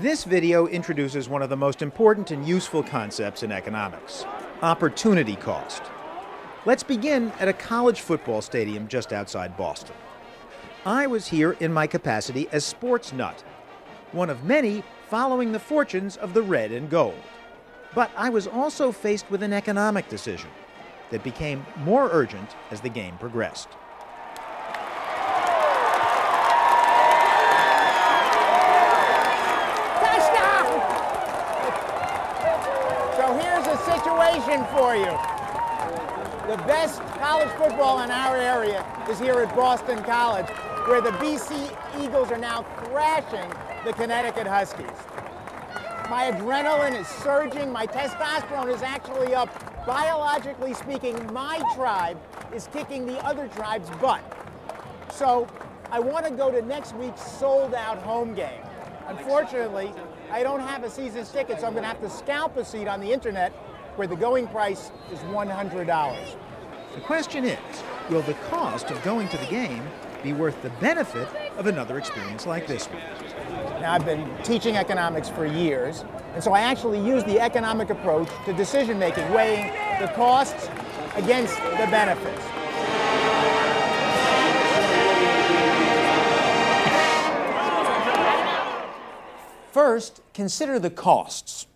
This video introduces one of the most important and useful concepts in economics: opportunity cost. Let's begin at a college football stadium just outside Boston. I was here in my capacity as sports nut, one of many following the fortunes of the red and gold. But I was also faced with an economic decision that became more urgent as the game progressed. Situation for you. The best college football in our area is here at Boston College, where the BC Eagles are now thrashing the Connecticut Huskies. My adrenaline is surging. My testosterone is actually up. Biologically speaking, my tribe is kicking the other tribe's butt. So I want to go to next week's sold-out home game. Unfortunately, I don't have a season ticket, so I'm going to have to scalp a seat on the internet, where the going price is $100. The question is, will the cost of going to the game be worth the benefit of another experience like this one? Now, I've been teaching economics for years, and so I actually use the economic approach to decision-making, weighing the costs against the benefits. First, consider the costs.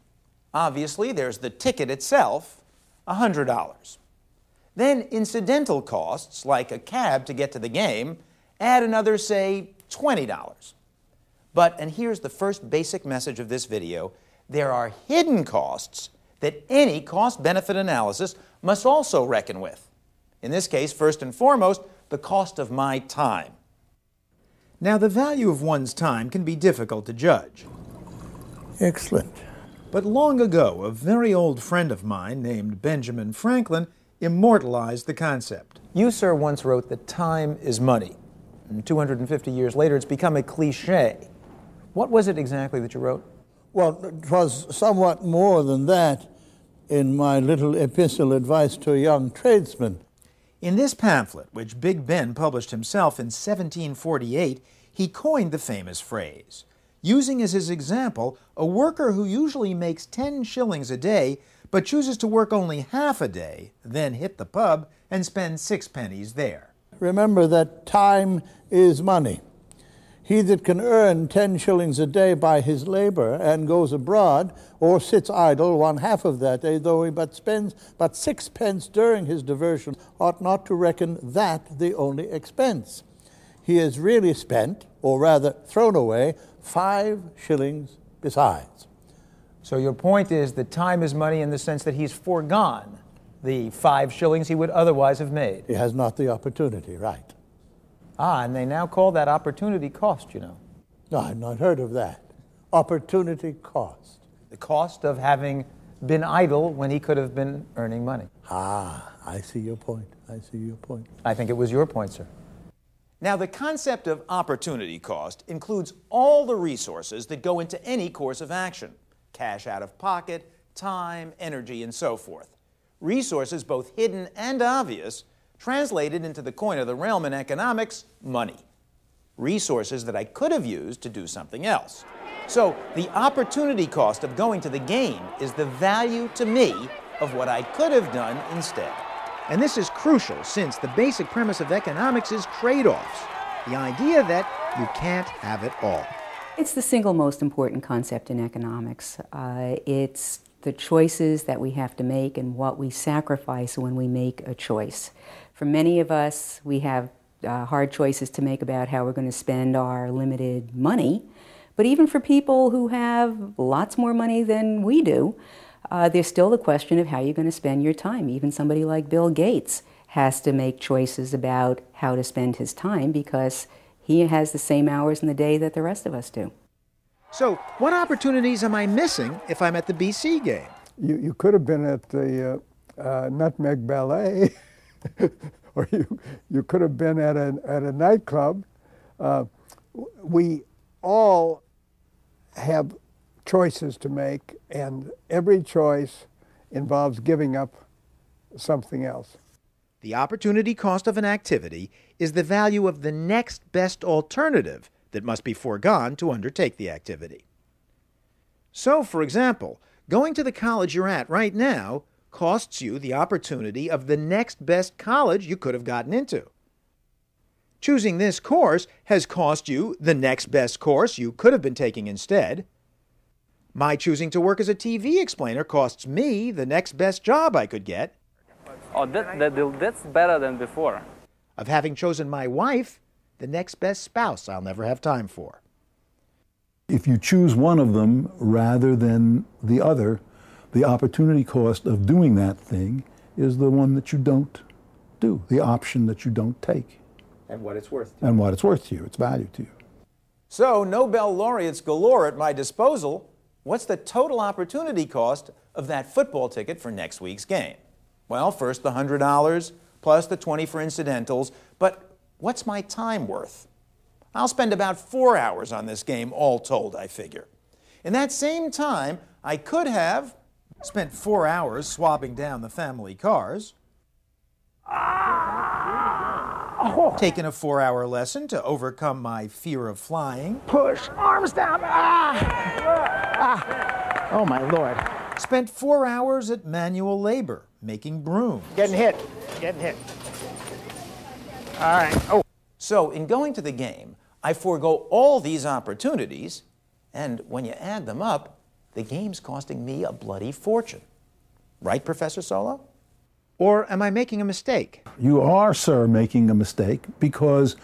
Obviously, there's the ticket itself, $100. Then incidental costs, like a cab to get to the game, add another, say, $20. But, and here's the first basic message of this video, there are hidden costs that any cost-benefit analysis must also reckon with. In this case, first and foremost, the cost of my time. Now, the value of one's time can be difficult to judge. Excellent. But long ago, a very old friend of mine named Benjamin Franklin immortalized the concept. You, sir, once wrote that time is money. And 250 years later, it's become a cliche. What was it exactly that you wrote? Well, it was somewhat more than that in my little epistle, Advice to a Young Tradesman. In this pamphlet, which Big Ben published himself in 1748, he coined the famous phrase, using as his example a worker who usually makes 10 shillings a day but chooses to work only half a day, then hit the pub and spend 6 pennies there. Remember that time is money. He that can earn 10 shillings a day by his labor and goes abroad or sits idle one half of that day, though he but spends but 6 pence during his diversion, ought not to reckon that the only expense. He has really spent, or rather thrown away, 5 shillings besides. So your point is that time is money in the sense that he's foregone the 5 shillings he would otherwise have made. He has not the opportunity, right. And they now call that opportunity cost, you know. No, I've not heard of that. Opportunity cost. The cost of having been idle when he could have been earning money. I see your point. I see your point. I think it was your point, sir. Now, the concept of opportunity cost includes all the resources that go into any course of action: cash out of pocket, time, energy, and so forth. Resources both hidden and obvious, translated into the coin of the realm in economics, money. Resources that I could have used to do something else. So the opportunity cost of going to the game is the value to me of what I could have done instead. And this is crucial, since the basic premise of economics is trade-offs, the idea that you can't have it all. It's the single most important concept in economics. It's the choices that we have to make and what we sacrifice when we make a choice. For many of us, we have hard choices to make about how we're going to spend our limited money. But even for people who have lots more money than we do, there's still the question of how you're going to spend your time. Even somebody like Bill Gates has to make choices about how to spend his time because he has the same hours in the day that the rest of us do. So what opportunities am I missing if I'm at the BC game? You could have been at the Nutmeg Ballet, or you could have been at a nightclub. We all have choices to make, and every choice involves giving up something else. The opportunity cost of an activity is the value of the next best alternative that must be foregone to undertake the activity. So, for example, going to the college you're at right now costs you the opportunity of the next best college you could have gotten into. Choosing this course has cost you the next best course you could have been taking instead. My choosing to work as a TV explainer costs me the next best job I could get. Oh, that's better than before. Of having chosen my wife, the next best spouse I'll never have time for. If you choose one of them rather than the other, the opportunity cost of doing that thing is the one that you don't do, the option that you don't take. And what it's worth to you. And what it's worth to you, its value to you. So, Nobel laureates galore at my disposal. What's the total opportunity cost of that football ticket for next week's game? Well, first the $100 plus the $20 for incidentals, but what's my time worth? I'll spend about 4 hours on this game all told, I figure. In that same time, I could have spent 4 hours swabbing down the family cars, taken a 4-hour lesson to overcome my fear of flying, Push, arms down. Oh, my Lord. spent 4 hours at manual labor, making brooms. Getting hit. Getting hit. All right. Oh. So in going to the game, I forego all these opportunities, and when you add them up, the game's costing me a bloody fortune. Right, Professor Solo? Or am I making a mistake? You are, sir, making a mistake because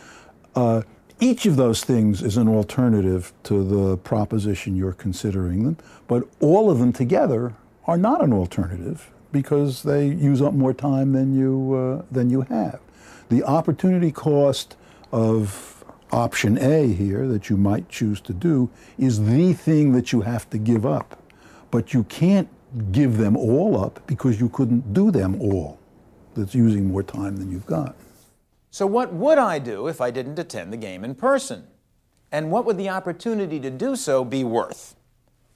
each of those things is an alternative to the proposition you're considering them, but all of them together are not an alternative because they use up more time than you have. The opportunity cost of option A here that you might choose to do is the thing that you have to give up, but you can't give them all up because you couldn't do them all. That's using more time than you've got. So what would I do if I didn't attend the game in person? And what would the opportunity to do so be worth?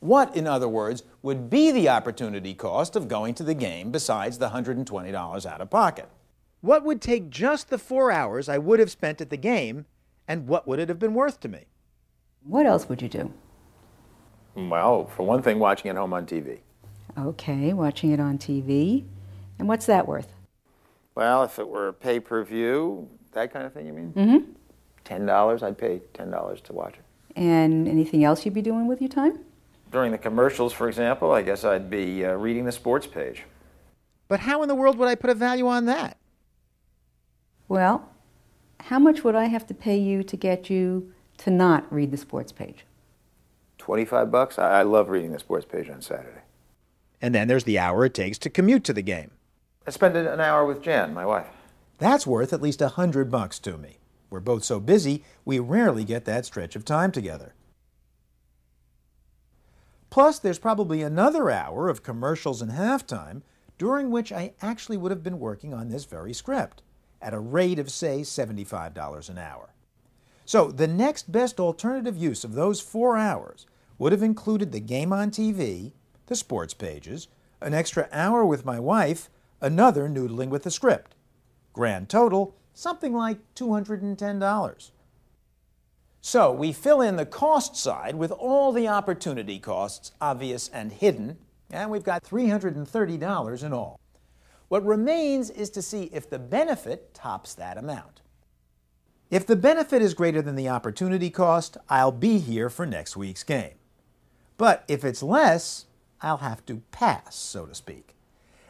What, in other words, would be the opportunity cost of going to the game besides the $120 out of pocket? What would take just the 4 hours I would have spent at the game, and what would it have been worth to me? What else would you do? Well, for one thing, watching it home on TV. Okay, watching it on TV. And what's that worth? Well, if it were pay-per-view, that kind of thing, you mean? Mm-hmm. $10, I'd pay $10 to watch it. And anything else you'd be doing with your time? During the commercials, for example, I guess I'd be reading the sports page. But how in the world would I put a value on that? Well, how much would I have to pay you to get you to not read the sports page? $25? I love reading the sports page on Saturday. And then there's the hour it takes to commute to the game. I spend an hour with Jan, my wife. That's worth at least $100 to me. We're both so busy, we rarely get that stretch of time together. Plus, there's probably another hour of commercials and halftime during which I actually would have been working on this very script at a rate of, say, $75 an hour. So the next best alternative use of those 4 hours would have included the game on TV, the sports pages, an extra hour with my wife, another noodling with the script. Grand total, something like $210. So we fill in the cost side with all the opportunity costs, obvious and hidden, and we've got $330 in all. What remains is to see if the benefit tops that amount. If the benefit is greater than the opportunity cost, I'll be here for next week's game. But if it's less, I'll have to pass, so to speak.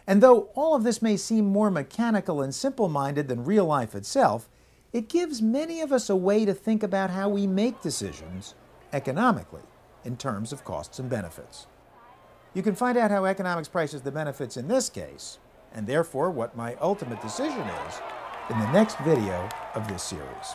And though all of this may seem more mechanical and simple-minded than real life itself, it gives many of us a way to think about how we make decisions economically in terms of costs and benefits. You can find out how economics prices the benefits in this case, and therefore what my ultimate decision is, in the next video of this series.